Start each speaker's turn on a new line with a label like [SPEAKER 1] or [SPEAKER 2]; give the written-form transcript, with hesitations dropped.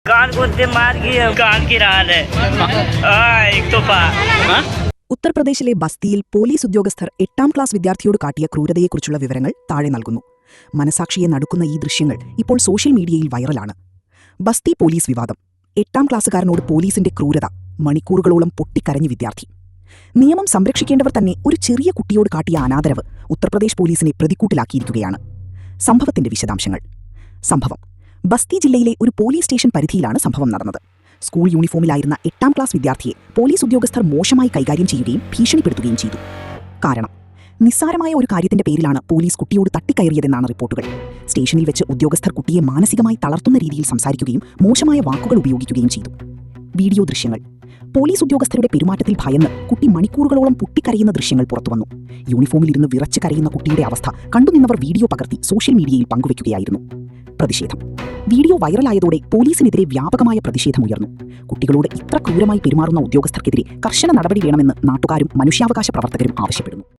[SPEAKER 1] कान को से मार की कान की हाल है एक तो
[SPEAKER 2] ഉത്തർപ്രദേശിലെ ബസ്തിയിൽ പോലീസ് ഉദ്യോഗസ്ഥർ 8ാം ക്ലാസ് വിദ്യാർത്ഥിയോട് കാട്ടിയ ക്രൂരതയെക്കുറിച്ചുള്ള വിവരങ്ങൾ താഴെ നൽകുന്നു. മനസാക്ഷിയെ നടുക്കുന്ന ഈ ദൃശ്യങ്ങൾ ഇപ്പോൾ സോഷ്യൽ മീഡിയയിൽ വൈറലാണ്. ബസ്തി പോലീസ് വിവാദം. 8ാം ക്ലാസ്സുകാരനോട് പോലീസിന്റെ ക്രൂരത. മണിക്കൂറുകളോളം പൊട്ടിക്കരഞ്ഞ് വിദ്യാർത്ഥി. നിയമം സംരക്ഷിക്കേണ്ടവർ തന്നെ ഒരു ചെറിയ കുട്ടിയോട് കാട്ടിയ അനാദരവ് ഉത്തർപ്രദേശ് പോലീസിനെ പ്രതിക്കൂട്ടിലാക്കിയിരിക്കുകയാണ്. സംഭവത്തിന്റെ വിശദാംശങ്ങൾ. സംഭവം ബസ്തി ജില്ലയിലെ ഒരു പോലീസ് സ്റ്റേഷൻ പരിധിയിലാണ് സംഭവം നടന്നത്. സ്കൂൾ യൂണിഫോമിലായിരുന്ന 8ാം ക്ലാസ് വിദ്യാർത്ഥിയെ പോലീസ് ഉദ്യോഗസ്ഥർ മോശമായി കൈകാര്യം ചെയ്യുകയും ഭീഷണിപ്പെടുത്തുകയും ചെയ്തു. കാരണം നിസ്സാരമായ ഒരു കാര്യത്തിന്റെ പേരിലാണ് പോലീസ് കുട്ടിയോട് തട്ടിക്കയറിയതെന്നാണ് റിപ്പോർട്ടുകൾ. സ്റ്റേഷനിൽ വെച്ച് ഉദ്യോഗസ്ഥർ കുട്ടിയെ മാനസികമായി തളർത്തുന്ന രീതിയിൽ സംസാരിക്കുകയും മോശമായ വാക്കുകൾ ഉപയോഗിക്കുകയും ചെയ്തു. വീഡിയോ ദൃശ്യങ്ങൾ. പോലീസ് ഉദ്യോഗസ്ഥരുടെ പെരുമാറ്റത്തിൽ ഭയന്ന് കുട്ടി മണിക്കൂറുകളോളം പൊട്ടിക്കരയുന്ന ദൃശ്യങ്ങൾ പുറത്തുവന്നു. യൂണിഫോമിലിരുന്ന് വിറച്ച് കരയുന്ന കുട്ടിയുടെ അവസ്ഥ കണ്ടുനിന്നവർ വീഡിയോ പകർത്തി സോഷ്യൽ മീഡിയയിൽ പങ്കുവയ്ക്കുകയായിരുന്നു. പ്രതിഷേധം. വീഡിയോ വൈറലായതോടെ പോലീസിനെതിരെ വ്യാപകമായ പ്രതിഷേധമുയർന്നു. കുട്ടികളോട് ഇത്ര ക്രൂരമായി പെരുമാറുന്ന ഉദ്യോഗസ്ഥർക്കെതിരെ കർശന നടപടി വേണമെന്ന് നാട്ടുകാരും മനുഷ്യാവകാശ പ്രവർത്തകരും ആവശ്യപ്പെടുന്നു.